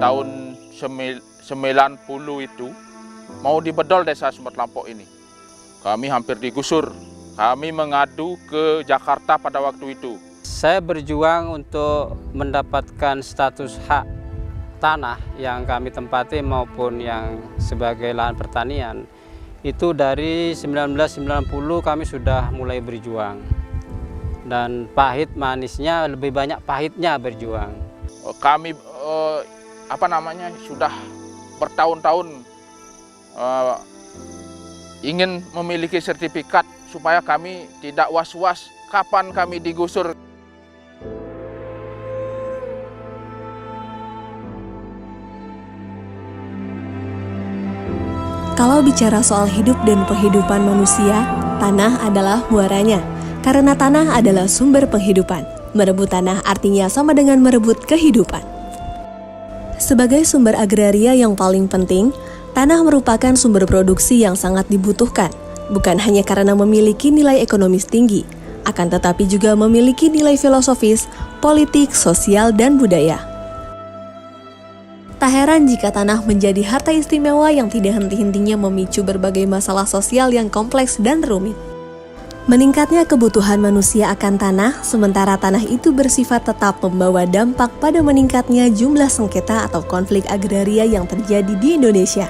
tahun 90 itu mau dibedol desa Sumber Kelampok ini. Kami hampir digusur. Kami mengadu ke Jakarta pada waktu itu. Saya berjuang untuk mendapatkan status hak tanah yang kami tempati maupun yang sebagai lahan pertanian. Itu dari 1990 kami sudah mulai berjuang. Dan pahit manisnya, lebih banyak pahitnya berjuang. Kami sudah bertahun-tahun ingin memiliki sertifikat supaya kami tidak was-was kapan kami digusur. Kalau bicara soal hidup dan kehidupan manusia, tanah adalah muaranya. Karena tanah adalah sumber penghidupan. Merebut tanah artinya sama dengan merebut kehidupan. Sebagai sumber agraria yang paling penting, tanah merupakan sumber produksi yang sangat dibutuhkan. Bukan hanya karena memiliki nilai ekonomis tinggi, akan tetapi juga memiliki nilai filosofis, politik, sosial, dan budaya. Tak heran jika tanah menjadi harta istimewa yang tidak henti-hentinya memicu berbagai masalah sosial yang kompleks dan rumit. Meningkatnya kebutuhan manusia akan tanah, sementara tanah itu bersifat tetap membawa dampak pada meningkatnya jumlah sengketa atau konflik agraria yang terjadi di Indonesia.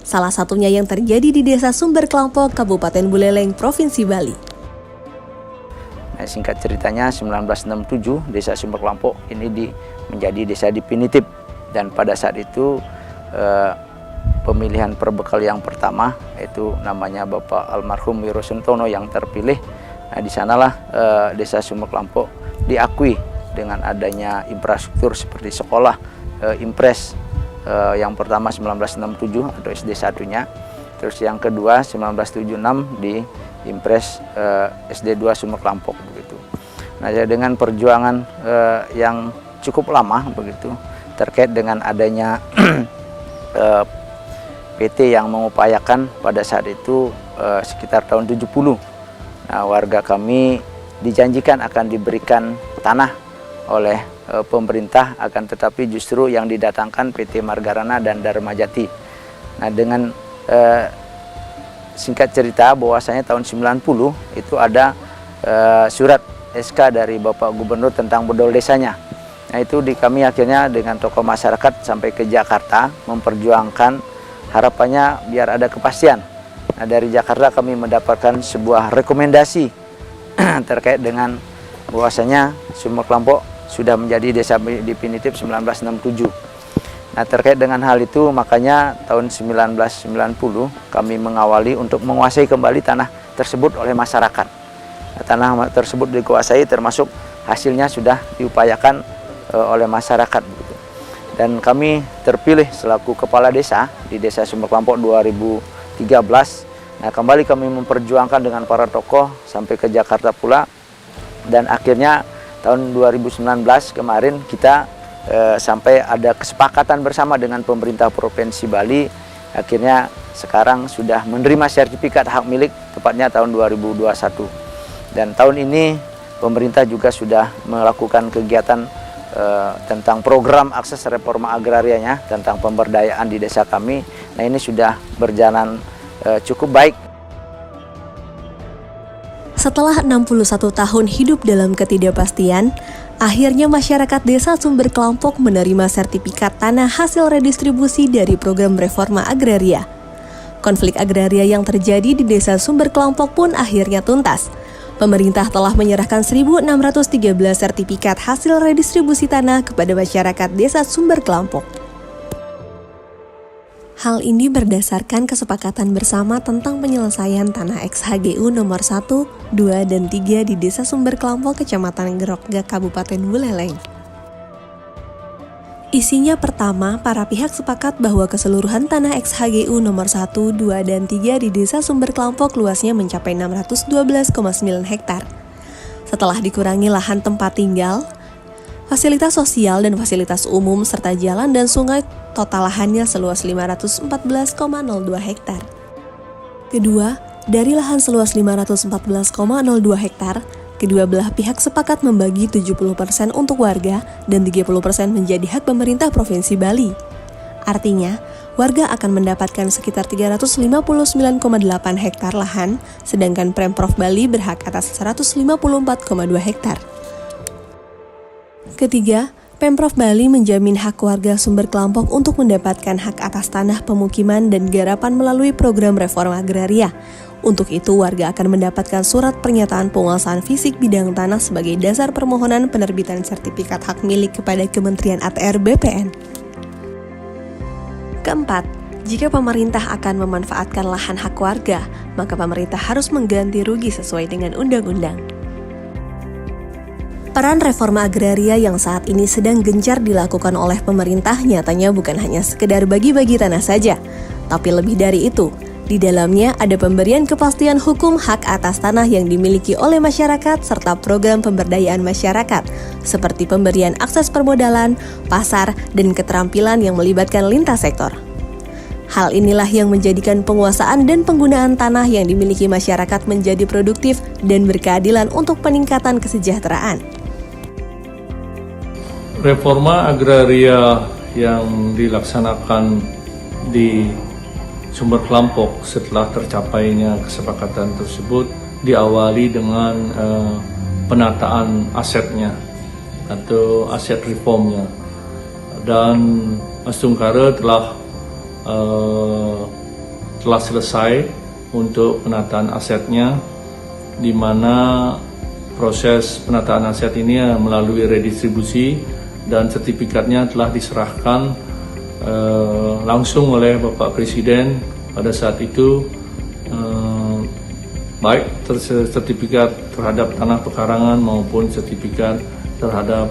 Salah satunya yang terjadi di Desa Sumber Kelampok, Kabupaten Buleleng, Provinsi Bali. Nah, singkat ceritanya 1967 Desa Sumber Kelampok ini menjadi desa definitif. Dan pada saat itu pemilihan perbekal yang pertama itu namanya Bapak Almarhum Wiro Suntono yang terpilih. Nah, di sanalah Desa Sumber Kelampok diakui dengan adanya infrastruktur seperti sekolah, Impres yang pertama 1967 atau SD satunya, terus yang kedua 1976 di Impres SD 2 Sumber Kelampok begitu. Nah, dengan perjuangan yang cukup lama begitu terkait dengan adanya PT yang mengupayakan pada saat itu sekitar tahun 70. Nah, warga kami dijanjikan akan diberikan tanah oleh pemerintah, akan tetapi justru yang didatangkan PT Margarana dan Dharmajati. Nah, dengan singkat cerita bahwasanya tahun 90 itu ada surat SK dari Bapak Gubernur tentang bedol desanya. Nah, itu kami akhirnya dengan tokoh masyarakat sampai ke Jakarta memperjuangkan harapannya biar ada kepastian. Nah, dari Jakarta kami mendapatkan sebuah rekomendasi terkait dengan bahwasanya Sumber Kelampok sudah menjadi desa definitif 1967. Nah, terkait dengan hal itu makanya tahun 1990 kami mengawali untuk menguasai kembali tanah tersebut oleh masyarakat. Nah, tanah tersebut dikuasai termasuk hasilnya sudah diupayakan oleh masyarakat begitu. Dan kami terpilih selaku kepala desa di Desa Sumber Kelampok 2013. Nah, kembali kami memperjuangkan dengan para tokoh sampai ke Jakarta pula, dan akhirnya tahun 2019 kemarin kita sampai ada kesepakatan bersama dengan pemerintah Provinsi Bali. Akhirnya sekarang sudah menerima sertifikat hak milik tepatnya tahun 2021. Dan tahun ini pemerintah juga sudah melakukan kegiatan tentang program akses reforma agrarianya tentang pemberdayaan di desa kami. Nah, ini sudah berjalan cukup baik. Setelah 61 tahun hidup dalam ketidakpastian, akhirnya masyarakat Desa Sumber Kelampok menerima sertifikat tanah hasil redistribusi dari program reforma agraria. Konflik agraria yang terjadi di Desa Sumber Kelampok pun akhirnya tuntas. Pemerintah telah menyerahkan 1.613 sertifikat hasil redistribusi tanah kepada masyarakat Desa Sumber Kelampok. Hal ini berdasarkan kesepakatan bersama tentang penyelesaian tanah XHGU nomor 1, 2, dan 3 di Desa Sumber Kelampok, Kecamatan Gerokga, Kabupaten Buleleng. Isinya pertama, para pihak sepakat bahwa keseluruhan tanah XHGU nomor 1, 2, dan 3 di Desa Sumber Kelampok luasnya mencapai 612,9 hektar. Setelah dikurangi lahan tempat tinggal, fasilitas sosial dan fasilitas umum serta jalan dan sungai, total lahannya seluas 514,02 hektar. Kedua, dari lahan seluas 514,02 hektar, kedua belah pihak sepakat membagi 70% untuk warga dan 30% menjadi hak pemerintah Provinsi Bali. Artinya, warga akan mendapatkan sekitar 359,8 hektar lahan, sedangkan Pemprov Bali berhak atas 154,2 hektar. Ketiga, Pemprov Bali menjamin hak warga Sumber Kelampok untuk mendapatkan hak atas tanah pemukiman dan garapan melalui program reforma agraria. Untuk itu, warga akan mendapatkan surat pernyataan penguasaan fisik bidang tanah sebagai dasar permohonan penerbitan sertifikat hak milik kepada Kementerian ATR BPN. Keempat, jika pemerintah akan memanfaatkan lahan hak warga, maka pemerintah harus mengganti rugi sesuai dengan undang-undang. Peran reforma agraria yang saat ini sedang gencar dilakukan oleh pemerintah nyatanya bukan hanya sekedar bagi-bagi tanah saja, tapi lebih dari itu. Di dalamnya ada pemberian kepastian hukum hak atas tanah yang dimiliki oleh masyarakat serta program pemberdayaan masyarakat, seperti pemberian akses permodalan, pasar, dan keterampilan yang melibatkan lintas sektor. Hal inilah yang menjadikan penguasaan dan penggunaan tanah yang dimiliki masyarakat menjadi produktif dan berkeadilan untuk peningkatan kesejahteraan. Reforma agraria yang dilaksanakan di Sumber Kelampok setelah tercapainya kesepakatan tersebut diawali dengan penataan asetnya atau aset reformnya, dan Mas Tungkara telah selesai untuk penataan asetnya, di mana proses penataan aset ini melalui redistribusi dan sertifikatnya telah diserahkan langsung oleh Bapak Presiden pada saat itu, baik sertifikat terhadap tanah pekarangan maupun sertifikat terhadap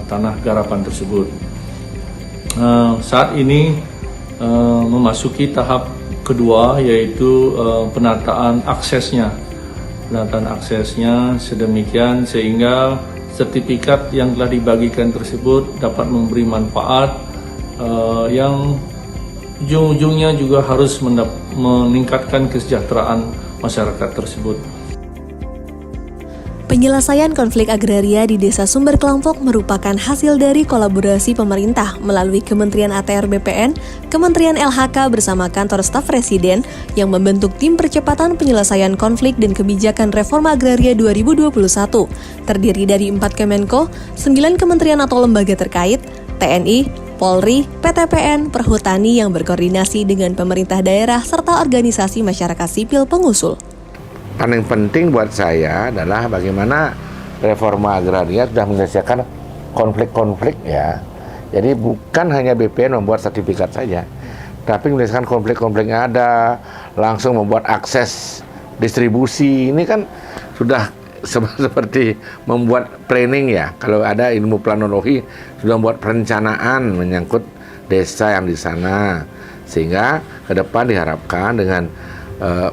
tanah garapan tersebut. Saat ini memasuki tahap kedua, yaitu penataan aksesnya sedemikian sehingga sertifikat yang telah dibagikan tersebut dapat memberi manfaat yang ujung-ujungnya juga harus meningkatkan kesejahteraan masyarakat tersebut. Penyelesaian konflik agraria di Desa Sumber Kelampok merupakan hasil dari kolaborasi pemerintah melalui Kementerian ATR BPN, Kementerian LHK bersama Kantor Staf Presiden yang membentuk Tim Percepatan Penyelesaian Konflik dan Kebijakan Reforma Agraria 2021, terdiri dari 4 Kemenko, 9 kementerian atau lembaga terkait, TNI, Polri, PTPN, Perhutani yang berkoordinasi dengan pemerintah daerah serta organisasi masyarakat sipil pengusul. Paling penting buat saya adalah bagaimana reforma agraria sudah menyelesaikan konflik-konflik ya. Jadi bukan hanya BPN membuat sertifikat saja, tapi menyelesaikan konflik-konflik yang ada, langsung membuat akses distribusi. Ini kan sudah seperti membuat planning ya. Kalau ada ilmu planologi sudah membuat perencanaan menyangkut desa yang di sana, sehingga ke depan diharapkan dengan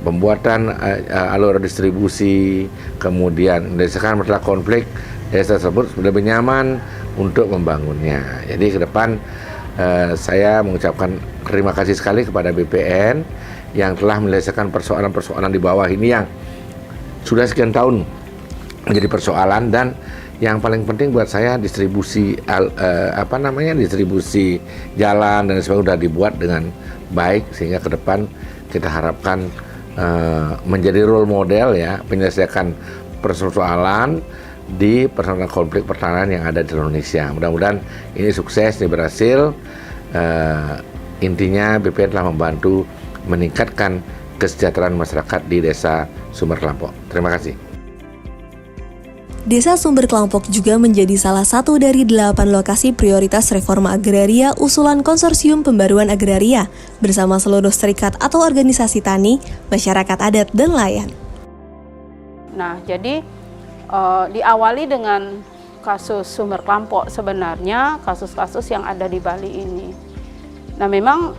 pembuatan alur distribusi, kemudian menyelesaikan masalah konflik, desa tersebut sudah lebih nyaman untuk membangunnya. Jadi ke depan saya mengucapkan terima kasih sekali kepada BPN yang telah menyelesaikan persoalan-persoalan di bawah ini yang sudah sekian tahun menjadi persoalan, dan yang paling penting buat saya distribusi distribusi jalan dan sebagainya sudah dibuat dengan baik, sehingga ke depan kita harapkan menjadi role model ya penyelesaian persoalan di persoalan konflik pertahanan yang ada di Indonesia. Mudah-mudahan ini sukses, ini berhasil. Intinya BPN telah membantu meningkatkan kesejahteraan masyarakat di Desa Sumber Kelampok. Terima kasih. Desa Sumber Kelampok juga menjadi salah satu dari 8 lokasi prioritas reforma agraria usulan Konsorsium Pembaruan Agraria bersama seluruh serikat atau organisasi tani, masyarakat adat, dan nelayan. Nah, jadi diawali dengan kasus Sumber Kelampok, sebenarnya kasus-kasus yang ada di Bali ini. Nah, memang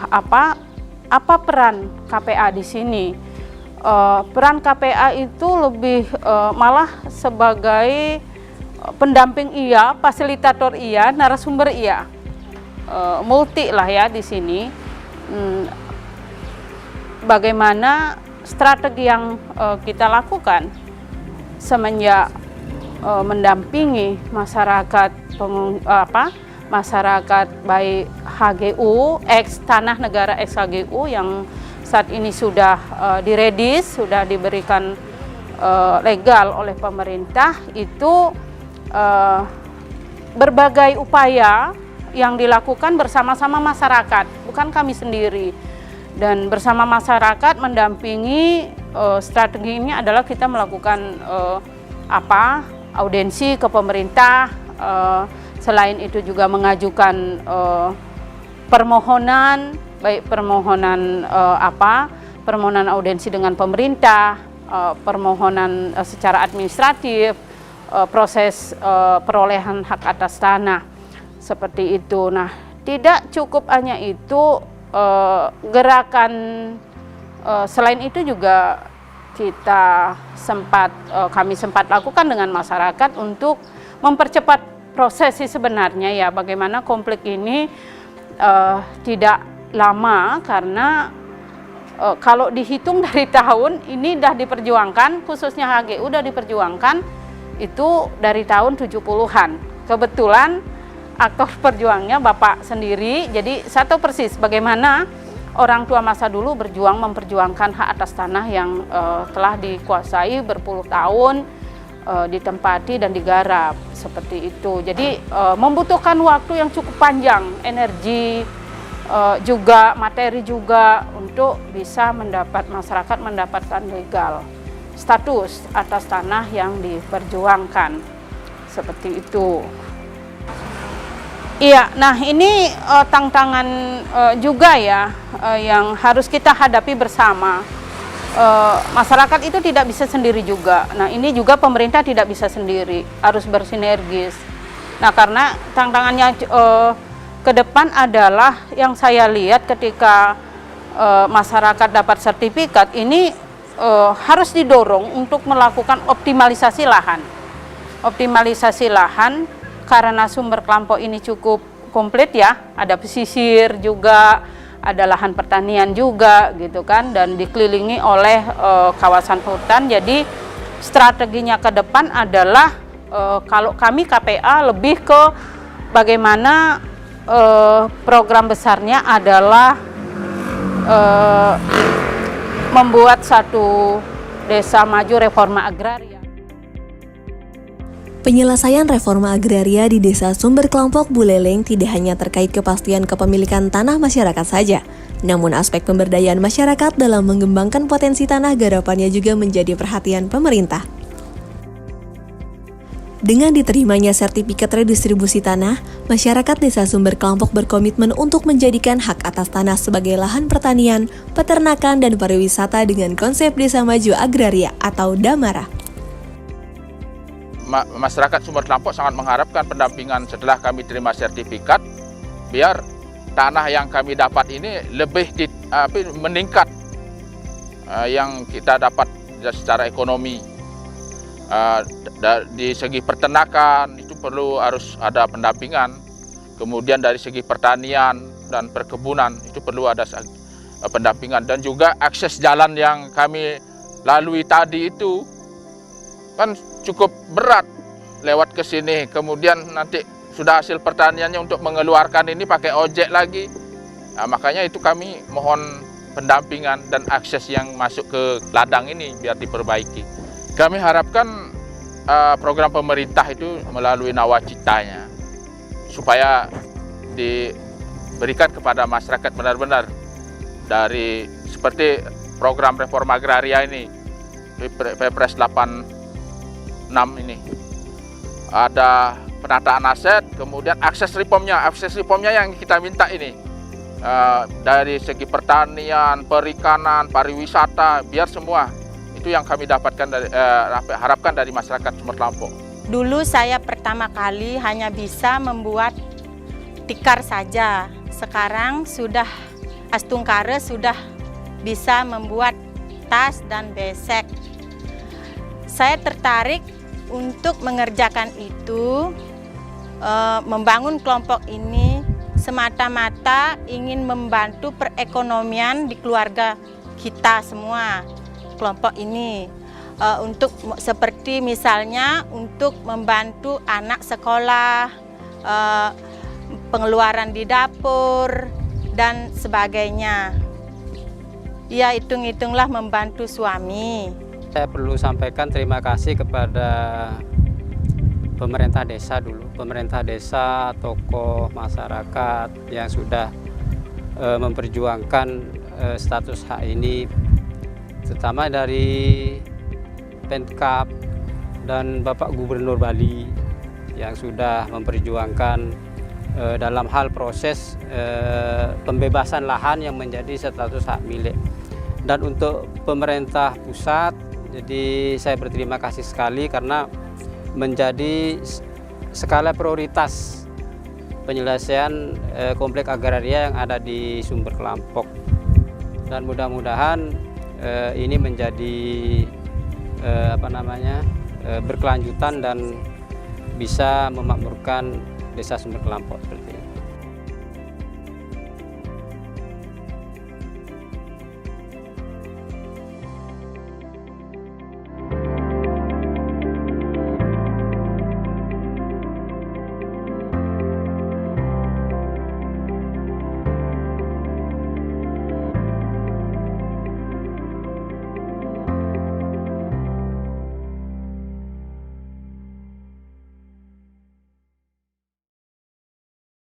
apa peran KPA di sini? Peran KPA itu lebih malah sebagai pendamping iya, fasilitator iya, narasumber iya, multi lah ya di sini. Bagaimana strategi yang kita lakukan? semenjak mendampingi masyarakat masyarakat baik HGU, tanah negara ex HGU yang saat ini sudah diredis, sudah diberikan legal oleh pemerintah, itu berbagai upaya yang dilakukan bersama-sama masyarakat, bukan kami sendiri. Dan bersama masyarakat mendampingi, strategi ini adalah kita melakukan audiensi ke pemerintah, selain itu juga mengajukan permohonan, baik permohonan permohonan audiensi dengan pemerintah, permohonan secara administratif, proses perolehan hak atas tanah, seperti itu. Nah, tidak cukup hanya itu, gerakan selain itu juga kami sempat lakukan dengan masyarakat untuk mempercepat proses sebenarnya ya, bagaimana konflik ini tidak lama, karena kalau dihitung dari tahun ini sudah diperjuangkan, khususnya HGU sudah diperjuangkan itu dari tahun 70-an. Kebetulan aktor perjuangnya Bapak sendiri, jadi saya tahu persis bagaimana orang tua masa dulu memperjuangkan hak atas tanah yang telah dikuasai berpuluh tahun, ditempati dan digarap, seperti itu. Jadi membutuhkan waktu yang cukup panjang, energi juga, materi juga, untuk bisa masyarakat mendapatkan legal status atas tanah yang diperjuangkan, seperti itu. Iya, nah ini tantangan juga ya yang harus kita hadapi bersama. Masyarakat itu tidak bisa sendiri juga. Nah, ini juga pemerintah tidak bisa sendiri, harus bersinergis. Nah, karena tantangannya ke depan adalah yang saya lihat ketika masyarakat dapat sertifikat ini harus didorong untuk melakukan optimalisasi lahan. Optimalisasi lahan karena sumber kelompok ini cukup komplit ya, ada pesisir juga, ada lahan pertanian juga gitu kan, dan dikelilingi oleh kawasan hutan. Jadi strateginya ke depan adalah kalau kami KPA lebih ke bagaimana program besarnya adalah membuat satu desa maju reforma agraria. Penyelesaian reforma agraria di Desa Sumber Kelompok Buleleng tidak hanya terkait kepastian kepemilikan tanah masyarakat saja, namun aspek pemberdayaan masyarakat dalam mengembangkan potensi tanah garapannya juga menjadi perhatian pemerintah. Dengan diterimanya sertifikat redistribusi tanah, masyarakat Desa Sumber Kelompok berkomitmen untuk menjadikan hak atas tanah sebagai lahan pertanian, peternakan, dan pariwisata dengan konsep Desa Maju Agraria atau DAMARA. Masyarakat Sumber Kelompok sangat mengharapkan pendampingan setelah kami terima sertifikat, biar tanah yang kami dapat ini lebih meningkat yang kita dapat secara ekonomi. Di segi peternakan itu harus ada pendampingan, kemudian dari segi pertanian dan perkebunan itu perlu ada pendampingan, dan juga akses jalan yang kami lalui tadi itu kan cukup berat lewat ke sini, kemudian nanti sudah hasil pertaniannya untuk mengeluarkan ini pakai ojek lagi. Nah, makanya itu kami mohon pendampingan dan akses yang masuk ke ladang ini biar diperbaiki. Kami harapkan program pemerintah itu melalui nawacitanya supaya diberikan kepada masyarakat benar-benar, dari seperti program reforma agraria ini, Perpres 86 ini ada penataan aset, kemudian akses reformnya yang kita minta ini dari segi pertanian, perikanan, pariwisata, biar semua itu yang kami dapatkan harapkan dari masyarakat Sumber Kelompok. Dulu saya pertama kali hanya bisa membuat tikar saja. Sekarang sudah Astungkare sudah bisa membuat tas dan besek. Saya tertarik untuk mengerjakan itu, membangun kelompok ini semata-mata ingin membantu perekonomian di keluarga kita semua, kelompok ini. untuk seperti misalnya untuk membantu anak sekolah, pengeluaran di dapur dan sebagainya. Ya, hitung-hitunglah membantu suami. Saya perlu sampaikan terima kasih kepada pemerintah desa dulu, pemerintah desa, tokoh masyarakat yang sudah memperjuangkan status hak ini, terutama dari Pemkab dan Bapak Gubernur Bali yang sudah memperjuangkan dalam hal proses pembebasan lahan yang menjadi status hak milik. Dan untuk pemerintah pusat, jadi saya berterima kasih sekali karena menjadi skala prioritas penyelesaian komplek agraria yang ada di Sumber Kelampok. Dan mudah-mudahan ini menjadi berkelanjutan dan bisa memakmurkan Desa Sumber Kelampok seperti ini.